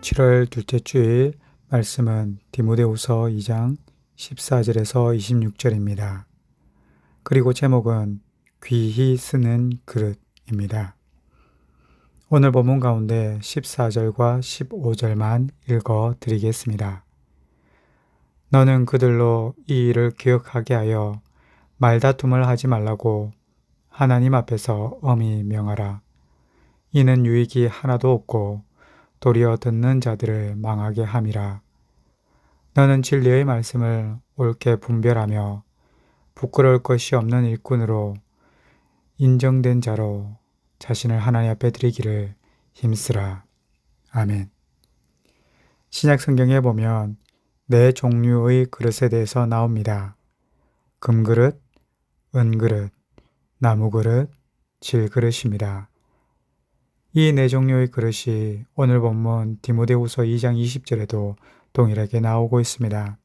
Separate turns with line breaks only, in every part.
7월 둘째 주일 말씀은 디모데후서 2장 14절에서 26절입니다. 그리고 제목은 귀히 쓰는 그릇입니다. 오늘 본문 가운데 14절과 15절만 읽어 드리겠습니다. 너는 그들로 이 일을 기억하게 하여 말다툼을 하지 말라고 하나님 앞에서 엄히 명하라. 이는 유익이 하나도 없고 도리어 듣는 자들을 망하게 함이라. 너는 진리의 말씀을 옳게 분별하며 부끄러울 것이 없는 일꾼으로 인정된 자로 자신을 하나님 앞에 드리기를 힘쓰라. 아멘. 신약 성경에 보면 네 종류의 그릇에 대해서 나옵니다. 금그릇, 은그릇, 나무그릇, 질그릇입니다. 이 네 종류의 그릇이 오늘 본문 디모데후서 2장 20절에도 동일하게 나오고 있습니다.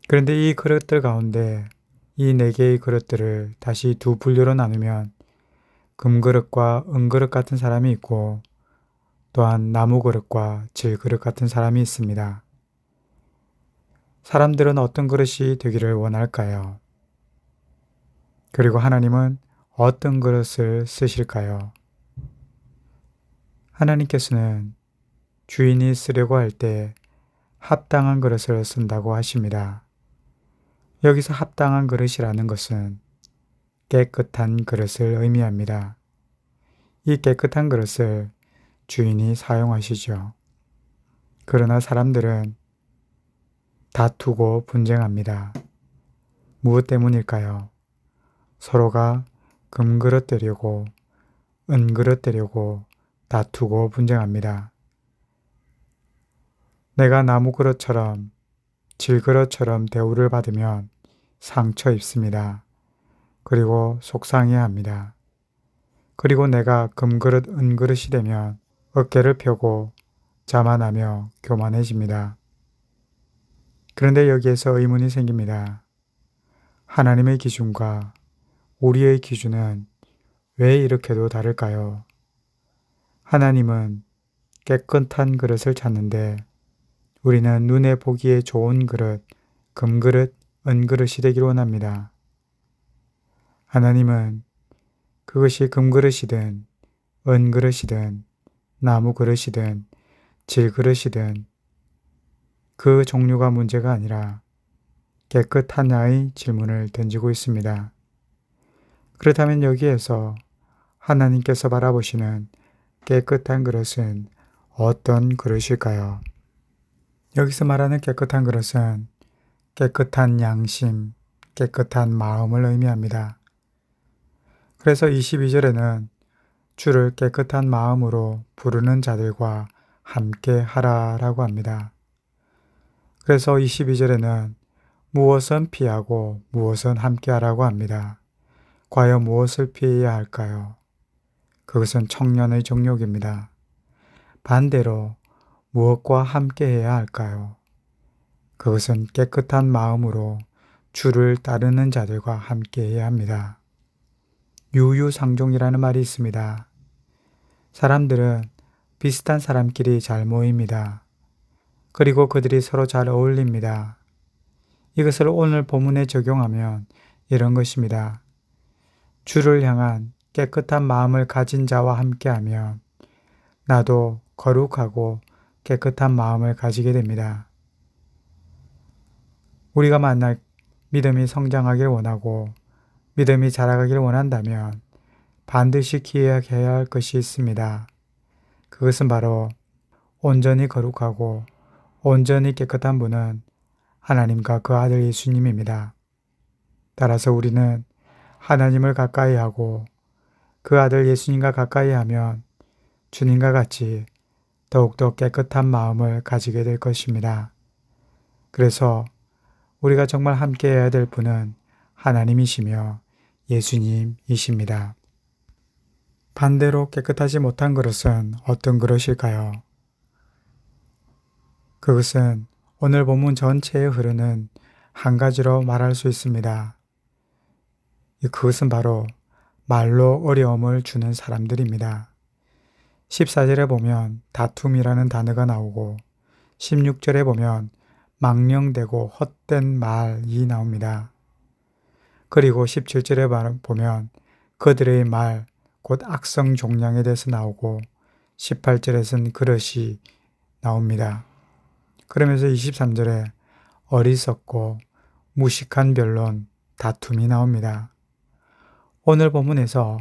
그런데 이 그릇들 가운데 이 네 개의 그릇들을 다시 두 분류로 나누면 금그릇과 은그릇 같은 사람이 있고 또한 나무그릇과 질그릇 같은 사람이 있습니다. 사람들은 어떤 그릇이 되기를 원할까요? 그리고 하나님은 어떤 그릇을 쓰실까요? 하나님께서는 주인이 쓰려고 할 때 합당한 그릇을 쓴다고 하십니다. 여기서 합당한 그릇이라는 것은 깨끗한 그릇을 의미합니다. 이 깨끗한 그릇을 주인이 사용하시죠. 그러나 사람들은 다투고 분쟁합니다. 무엇 때문일까요? 서로가 금그릇 되려고 은그릇 되려고 다투고 분쟁합니다. 내가 나무그릇처럼 질그릇처럼 대우를 받으면 상처 입습니다. 그리고 속상해합니다. 그리고 내가 금그릇 은그릇이 되면 어깨를 펴고 자만하며 교만해집니다. 그런데 여기에서 의문이 생깁니다. 하나님의 기준과 우리의 기준은 왜 이렇게도 다를까요? 하나님은 깨끗한 그릇을 찾는데 우리는 눈에 보기에 좋은 그릇, 금그릇, 은그릇이 되기를 원합니다. 하나님은 그것이 금그릇이든 은그릇이든 나무그릇이든 질그릇이든 그 종류가 문제가 아니라 깨끗하냐의 질문을 던지고 있습니다. 그렇다면 여기에서 하나님께서 바라보시는 깨끗한 그릇은 어떤 그릇일까요? 여기서 말하는 깨끗한 그릇은 깨끗한 양심, 깨끗한 마음을 의미합니다. 그래서 22절에는 주를 깨끗한 마음으로 부르는 자들과 함께 하라라고 합니다. 그래서 22절에는 무엇은 피하고 무엇은 함께 하라고 합니다. 과연 무엇을 피해야 할까요? 그것은 청년의 정욕입니다. 반대로 무엇과 함께 해야 할까요? 그것은 깨끗한 마음으로 주를 따르는 자들과 함께 해야 합니다. 유유상종이라는 말이 있습니다. 사람들은 비슷한 사람끼리 잘 모입니다. 그리고 그들이 서로 잘 어울립니다. 이것을 오늘 본문에 적용하면 이런 것입니다. 주를 향한 깨끗한 마음을 가진 자와 함께하면 나도 거룩하고 깨끗한 마음을 가지게 됩니다. 우리가 만날 믿음이 성장하길 원하고 믿음이 자라가길 원한다면 반드시 기억해야 할 것이 있습니다. 그것은 바로 온전히 거룩하고 온전히 깨끗한 분은 하나님과 그 아들 예수님입니다. 따라서 우리는 하나님을 가까이 하고 그 아들 예수님과 가까이 하면 주님과 같이 더욱더 깨끗한 마음을 가지게 될 것입니다. 그래서 우리가 정말 함께 해야 될 분은 하나님이시며 예수님이십니다. 반대로 깨끗하지 못한 그릇은 어떤 그릇일까요? 그것은 오늘 본문 전체에 흐르는 한 가지로 말할 수 있습니다. 그것은 바로 말로 어려움을 주는 사람들입니다. 14절에 보면 다툼이라는 단어가 나오고 16절에 보면 망령되고 헛된 말이 나옵니다. 그리고 17절에 보면 그들의 말, 곧 악성 종량에 대해서 나오고 18절에서는 그릇이 나옵니다. 그러면서 23절에 어리석고 무식한 변론, 다툼이 나옵니다. 오늘 본문에서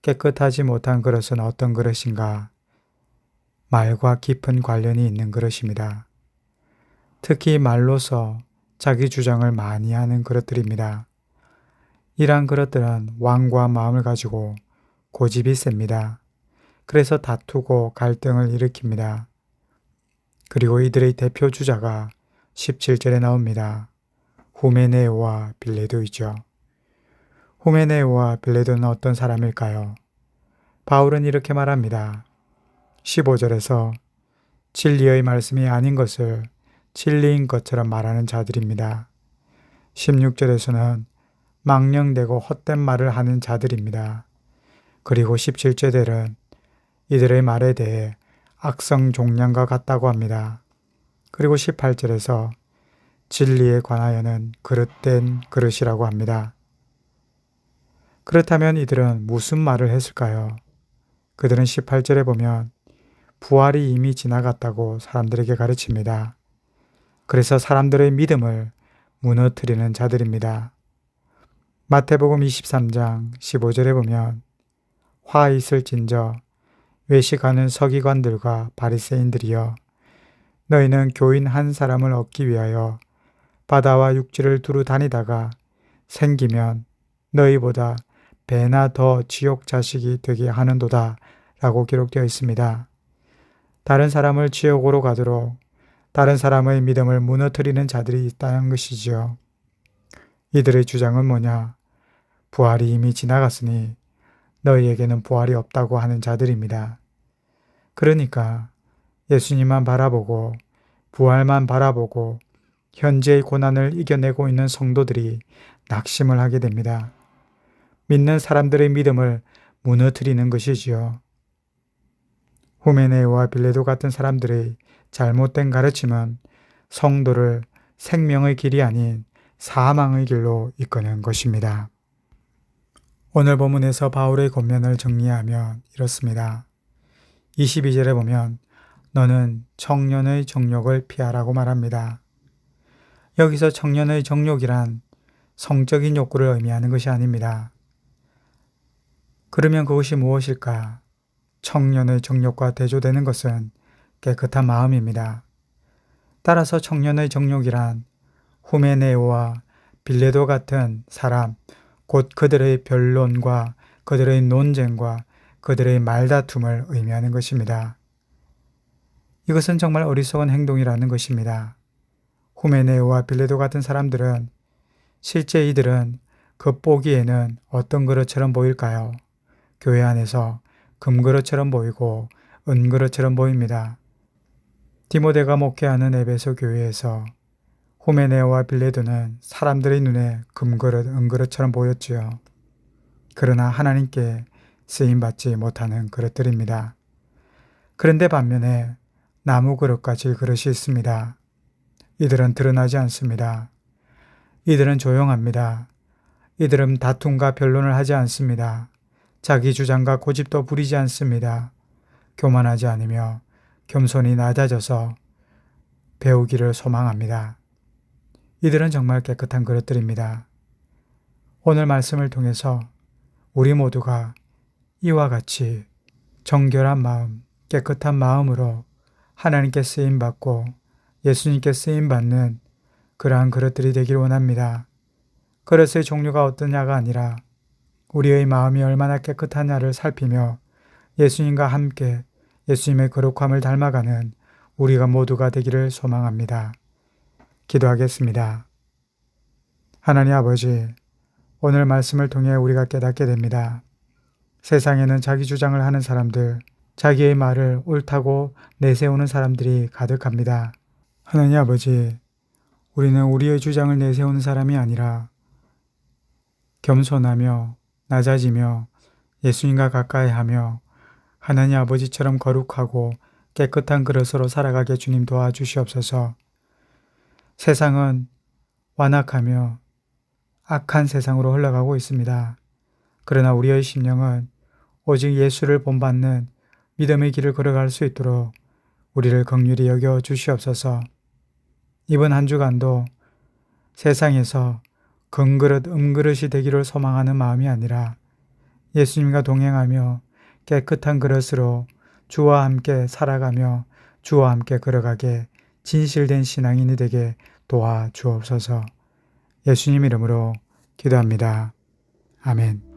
깨끗하지 못한 그릇은 어떤 그릇인가? 말과 깊은 관련이 있는 그릇입니다. 특히 말로서 자기 주장을 많이 하는 그릇들입니다. 이러한 그릇들은 왕과 마음을 가지고 고집이 셉니다. 그래서 다투고 갈등을 일으킵니다. 그리고 이들의 대표 주자가 17절에 나옵니다. 후메네오와 빌레도이죠. 후메네오와 빌레도는 어떤 사람일까요? 바울은 이렇게 말합니다. 15절에서 진리의 말씀이 아닌 것을 진리인 것처럼 말하는 자들입니다. 16절에서는 망령되고 헛된 말을 하는 자들입니다. 그리고 17절에는 이들의 말에 대해 악성 종량과 같다고 합니다. 그리고 18절에서 진리에 관하여는 그릇된 그릇이라고 합니다. 그렇다면 이들은 무슨 말을 했을까요? 그들은 18절에 보면 부활이 이미 지나갔다고 사람들에게 가르칩니다. 그래서 사람들의 믿음을 무너뜨리는 자들입니다. 마태복음 23장 15절에 보면 화 있을진저 외식하는 서기관들과 바리새인들이여 너희는 교인 한 사람을 얻기 위하여 바다와 육지를 두루 다니다가 생기면 너희보다 배나 더 지옥 자식이 되게 하는도다 라고 기록되어 있습니다. 다른 사람을 지옥으로 가도록 다른 사람의 믿음을 무너뜨리는 자들이 있다는 것이지요. 이들의 주장은 뭐냐? 부활이 이미 지나갔으니 너희에게는 부활이 없다고 하는 자들입니다. 그러니까 예수님만 바라보고 부활만 바라보고 현재의 고난을 이겨내고 있는 성도들이 낙심을 하게 됩니다. 믿는 사람들의 믿음을 무너뜨리는 것이지요. 후메네오와 빌레도 같은 사람들의 잘못된 가르침은 성도를 생명의 길이 아닌 사망의 길로 이끄는 것입니다. 오늘 본문에서 바울의 권면을 정리하면 이렇습니다. 22절에 보면 너는 청년의 정욕을 피하라고 말합니다. 여기서 청년의 정욕이란 성적인 욕구를 의미하는 것이 아닙니다. 그러면 그것이 무엇일까? 청년의 정욕과 대조되는 것은 깨끗한 마음입니다. 따라서 청년의 정욕이란 후메네오와 빌레도 같은 사람, 곧 그들의 변론과 그들의 논쟁과 그들의 말다툼을 의미하는 것입니다. 이것은 정말 어리석은 행동이라는 것입니다. 후메네오와 빌레도 같은 사람들은 실제 이들은 겉보기에는 어떤 그릇처럼 보일까요? 교회 안에서 금그릇처럼 보이고 은그릇처럼 보입니다. 디모데가 목회하는 에베소 교회에서 후메네오와 빌레도는 사람들의 눈에 금그릇, 은그릇처럼 보였지요. 그러나 하나님께 쓰임받지 못하는 그릇들입니다. 그런데 반면에 나무 그릇과 질그릇이 있습니다. 이들은 드러나지 않습니다. 이들은 조용합니다. 이들은 다툼과 변론을 하지 않습니다. 자기 주장과 고집도 부리지 않습니다. 교만하지 않으며 겸손히 낮아져서 배우기를 소망합니다. 이들은 정말 깨끗한 그릇들입니다. 오늘 말씀을 통해서 우리 모두가 이와 같이 정결한 마음, 깨끗한 마음으로 하나님께 쓰임받고 예수님께 쓰임받는 그러한 그릇들이 되기를 원합니다. 그릇의 종류가 어떠냐가 아니라 우리의 마음이 얼마나 깨끗하냐를 살피며 예수님과 함께 예수님의 거룩함을 닮아가는 우리가 모두가 되기를 소망합니다. 기도하겠습니다. 하나님 아버지, 오늘 말씀을 통해 우리가 깨닫게 됩니다. 세상에는 자기 주장을 하는 사람들, 자기의 말을 옳다고 내세우는 사람들이 가득합니다. 하나님 아버지, 우리는 우리의 주장을 내세우는 사람이 아니라 겸손하며 낮아지며 예수님과 가까이하며 하나님 아버지처럼 거룩하고 깨끗한 그릇으로 살아가게 주님 도와주시옵소서. 세상은 완악하며 악한 세상으로 흘러가고 있습니다. 그러나 우리의 심령은 오직 예수를 본받는 믿음의 길을 걸어갈 수 있도록 우리를 긍휼히 여겨 주시옵소서. 이번 한 주간도 세상에서 금그릇 음그릇이 되기를 소망하는 마음이 아니라 예수님과 동행하며 깨끗한 그릇으로 주와 함께 살아가며 주와 함께 걸어가게 진실된 신앙인이 되게 도와주옵소서. 예수님 이름으로 기도합니다. 아멘.